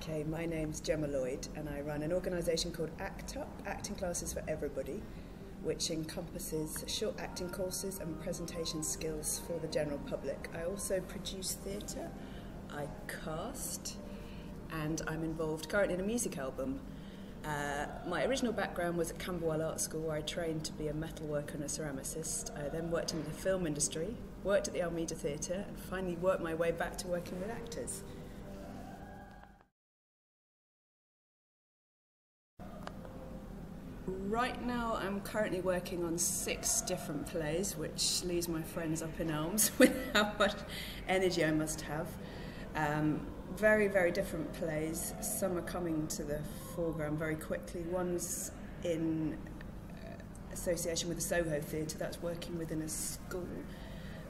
Okay, my name's Gemma Lloyd and I run an organisation called ACT UP, Acting Classes for Everybody, which encompasses short acting courses and presentation skills for the general public. I also produce theatre, I cast, and I'm involved currently in a music album. My original background was at Camberwell Art School, where I trained to be a metalworker and a ceramicist. I then worked in the film industry, worked at the Almeida Theatre, and finally worked my way back to working with actors. Right now I'm currently working on 6 different plays, which leaves my friends up in arms with how much energy I must have. Very, very different plays. Some are coming to the foreground very quickly. One's in association with the Soho Theatre, that's working within a school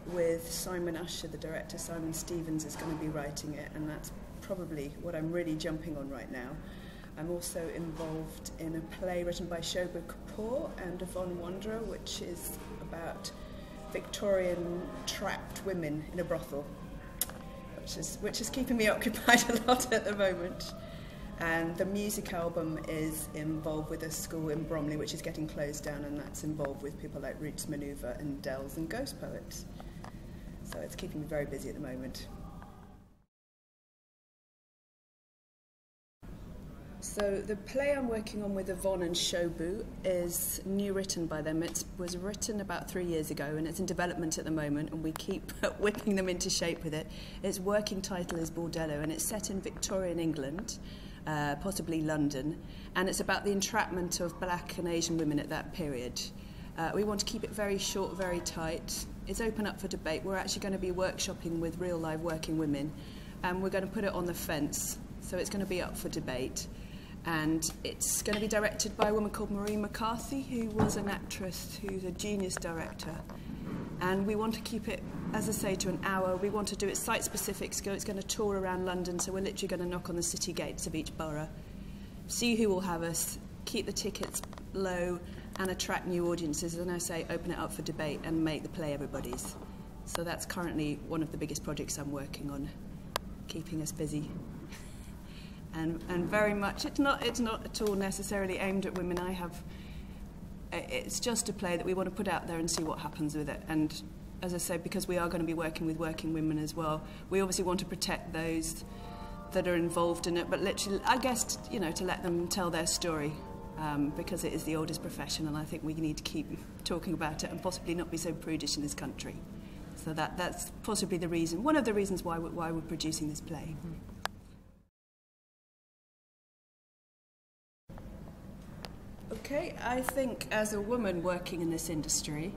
with Simon Usher, the director. Simon Stevens is going to be writing it, and that's probably what I'm really jumping on right now. I'm also involved in a play written by Shobha Kapoor and Yvonne Wanderer, which is about Victorian trapped women in a brothel, which is keeping me occupied a lot at the moment. And the music album is involved with a school in Bromley, which is getting closed down, and that's involved with people like Roots Maneuver and Dells and Ghost Poets. So it's keeping me very busy at the moment. So the play I'm working on with Yvonne and Shobha is new written by them. It was written about 3 years ago and it's in development at the moment, and we keep whipping them into shape with it. Its working title is Bordello, and it's set in Victorian England, possibly London, and it's about the entrapment of black and Asian women at that period. We want to keep it very short, very tight. It's open up for debate. We're actually going to be workshopping with real live working women, and we're going to put it on the fence, so it's going to be up for debate. And it's going to be directed by a woman called Marie McCarthy, who was an actress who's a genius director. And we want to keep it, as I say, to an hour. We want to do it site-specific, so it's going to tour around London, so we're literally going to knock on the city gates of each borough, see who will have us, keep the tickets low, and attract new audiences, and I say, open it up for debate and make the play everybody's. So that's currently one of the biggest projects I'm working on, keeping us busy. And very much, it's not at all necessarily aimed at women. It's just a play that we want to put out there and see what happens with it. And as I said, because we are going to be working with working women as well, we obviously want to protect those that are involved in it, but literally, I guess, you know, to let them tell their story, because it is the oldest profession, and I think we need to keep talking about it and possibly not be so prudish in this country. So that's possibly the reason, one of the reasons why we're producing this play. Okay, I think as a woman working in this industry,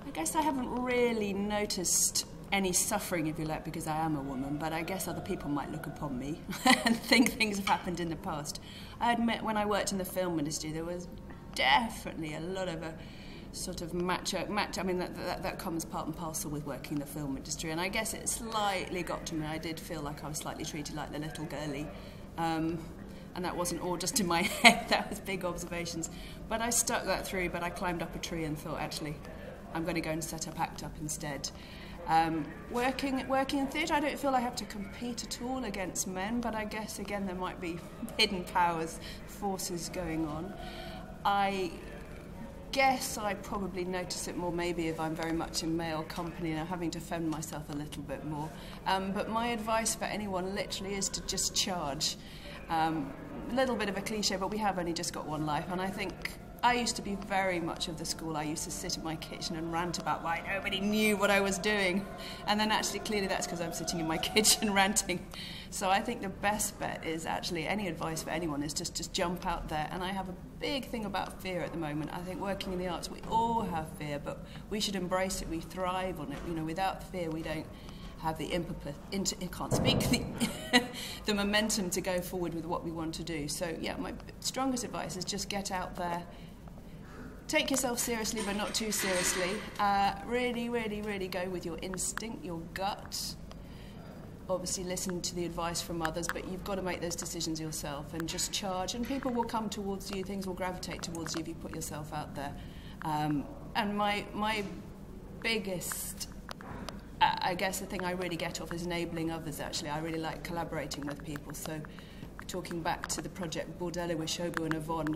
I guess I haven't really noticed any suffering, if you like, because I am a woman, but I guess other people might look upon me and think things have happened in the past. I admit, when I worked in the film industry, there was definitely a lot of a sort of macho, I mean, that comes part and parcel with working in the film industry, and I guess it slightly got to me. I did feel like I was slightly treated like the little girlie. And that wasn't all just in my head, that was big observations. But I stuck that through, but I climbed up a tree and thought, actually, I'm going to go and set up ACT UP instead. Working in theatre, I don't feel I have to compete at all against men, but I guess, again, there might be hidden powers, forces going on. I guess I probably notice it more maybe if I'm very much in male company and I'm having to fend myself a little bit more. But my advice for anyone literally is to just charge. A little bit of a cliche, but we have only just got one life, and I think I used to be very much of the school. I used to sit in my kitchen and rant about why nobody knew what I was doing, and then actually clearly that's because I'm sitting in my kitchen ranting. So I think the best bet is actually, any advice for anyone is just jump out there. And I have a big thing about fear at the moment. I think working in the arts, we all have fear, but we should embrace it. We thrive on it. You know, without fear, we don't have the the momentum to go forward with what we want to do. So yeah, my strongest advice is just get out there, take yourself seriously but not too seriously, really, really, really go with your instinct, your gut. Obviously listen to the advice from others, but you've got to make those decisions yourself and just charge, and people will come towards you, things will gravitate towards you if you put yourself out there. And my biggest I guess the thing I really get off is enabling others, actually. I really like collaborating with people, so talking back to the project Bordello with Shobu and Yvonne,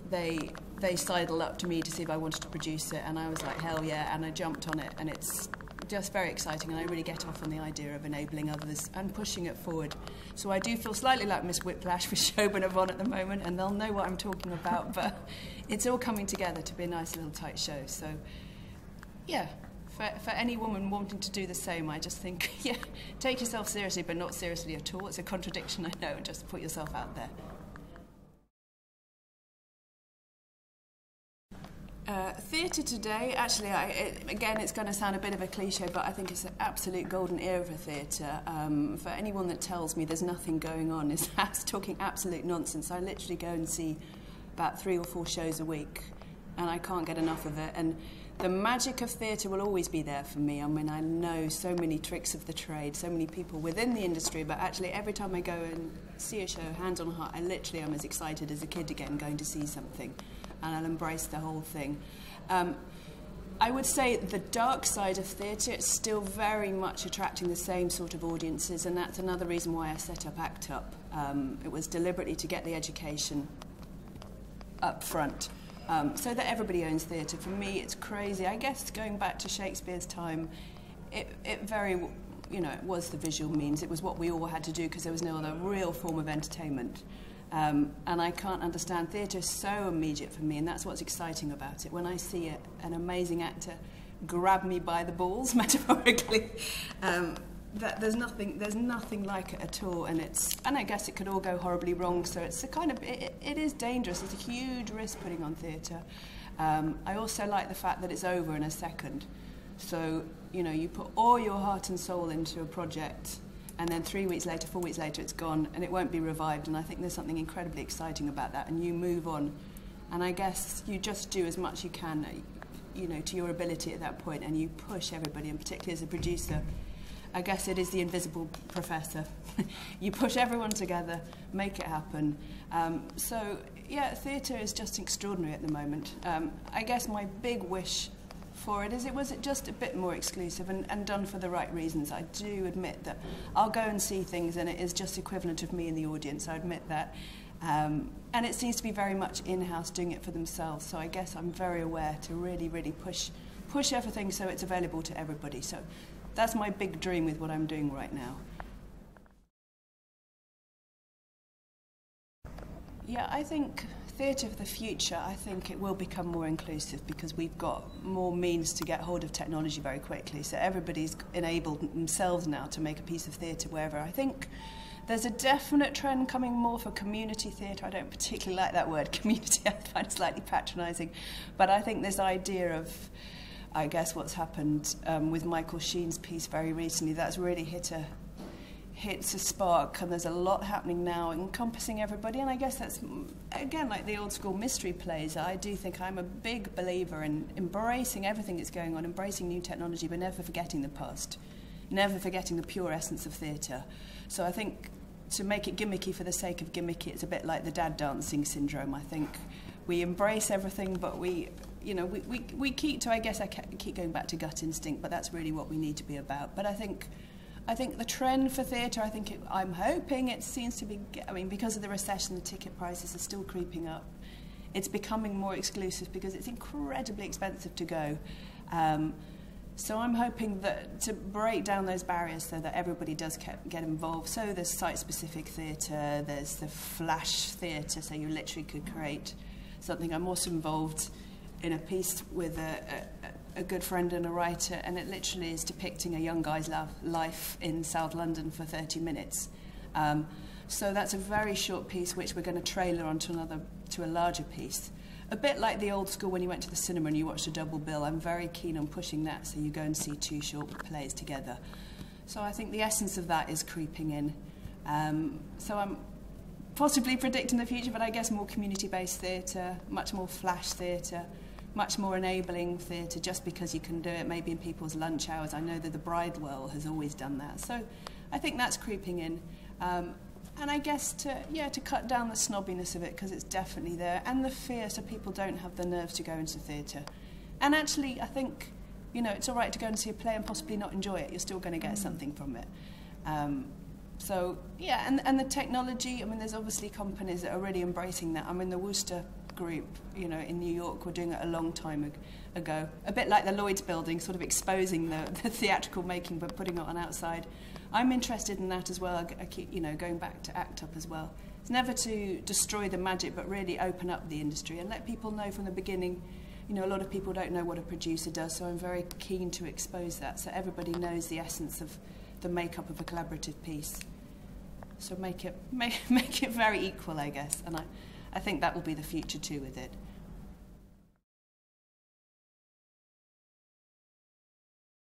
they sidled up to me to see if I wanted to produce it, and I was like, hell yeah, and I jumped on it, and it's just very exciting, and I really get off on the idea of enabling others and pushing it forward. So I do feel slightly like Miss Whiplash with Shobu and Yvonne at the moment, and they'll know what I'm talking about, but it's all coming together to be a nice little tight show. So yeah, for any woman wanting to do the same, I just think, yeah, take yourself seriously, but not seriously at all. It's a contradiction, I know, just put yourself out there. Theatre today, actually, again, it's going to sound a bit of a cliche, but I think it's an absolute golden era for theatre. For anyone that tells me there's nothing going on, that's talking absolute nonsense. I literally go and see about 3 or 4 shows a week, and I can't get enough of it. And the magic of theatre will always be there for me. I mean, I know so many tricks of the trade, so many people within the industry, but actually every time I go and see a show, hands on heart, I literally am as excited as a kid again going to see something, and I'll embrace the whole thing. I would say the dark side of theatre is still very much attracting the same sort of audiences, and that's another reason why I set up ACT UP. It was deliberately to get the education up front, so that everybody owns theatre. For me, it's crazy. I guess going back to Shakespeare's time, it very, you know, it was the visual means. It was what we all had to do because there was no other real form of entertainment. And I can't understand. Theatre is so immediate for me, and that's what's exciting about it. When I see an amazing actor grab me by the balls, metaphorically, that there's nothing like it at all. And I guess it could all go horribly wrong. So it's a kind of it is dangerous. It's a huge risk putting on theatre. I also like the fact that it's over in a second. So you know, you put all your heart and soul into a project, and then 3 weeks later, 4 weeks later, it's gone, and it won't be revived. And I think there's something incredibly exciting about that, and you move on. And I guess you just do as much as you can, you know, to your ability at that point, and you push everybody, and particularly as a producer, I guess it is the invisible professor. You push everyone together, make it happen. So, yeah, theatre is just extraordinary at the moment. I guess my big wish for it is it was just a bit more exclusive and done for the right reasons. I do admit that I'll go and see things and it is just equivalent of me in the audience, I admit that. And it seems to be very much in-house, doing it for themselves. So I guess I'm very aware to really, really push everything so it's available to everybody. So that's my big dream with what I'm doing right now. Yeah, I think theatre of the future, I think it will become more inclusive because we've got more means to get hold of technology very quickly. So everybody's enabled themselves now to make a piece of theatre wherever. I think there's a definite trend coming more for community theatre. I don't particularly like that word, community. I find it slightly patronising. But I think this idea of, I guess, what's happened with Michael Sheen's piece very recently, that's really hits a spark, and there's a lot happening now encompassing everybody. And I guess that's, again, like the old school mystery plays. I do think I'm a big believer in embracing everything that's going on, embracing new technology, but never forgetting the past, never forgetting the pure essence of theatre. So I think to make it gimmicky for the sake of gimmicky, it's a bit like the dad dancing syndrome. I think we embrace everything, but we keep to, I guess I keep going back to gut instinct, but that's really what we need to be about. But I think the trend for theatre, I'm hoping it seems to be, I mean, because of the recession, the ticket prices are still creeping up. It's becoming more exclusive because it's incredibly expensive to go. So I'm hoping that to break down those barriers so that everybody does get involved. So there's site-specific theatre, there's the flash theatre, so you literally could create something. I'm also involved in a piece with a good friend and a writer, and it literally is depicting a young guy's life in South London for 30 minutes. So that's a very short piece which we're going to trailer onto a larger piece. A bit like the old school when you went to the cinema and you watched a double bill. I'm very keen on pushing that, so you go and see 2 short plays together. So I think the essence of that is creeping in. So I'm possibly predicting the future, but I guess more community-based theatre, much more flash theatre, much more enabling theatre, just because you can do it maybe in people's lunch hours. I know that the Bridewell has always done that. So I think that's creeping in. And I guess to cut down the snobbiness of it, because it's definitely there, and the fear, so people don't have the nerves to go into theatre. And actually, I think, you know, it's all right to go and see a play and possibly not enjoy it. You're still going to get something from it. So, yeah, and the technology, I mean, there's obviously companies that are really embracing that. I mean, the Worcester group, you know, in New York were doing it a long time ago. A bit like the Lloyd's building, sort of exposing the theatrical making but putting it on outside. I'm interested in that as well. I keep, you know, going back to ACT UP as well. It's never to destroy the magic, but really open up the industry and let people know from the beginning. You know, a lot of people don't know what a producer does, so I'm very keen to expose that so everybody knows the essence of the makeup of a collaborative piece. So make it very equal, I guess, and I think that will be the future too with it.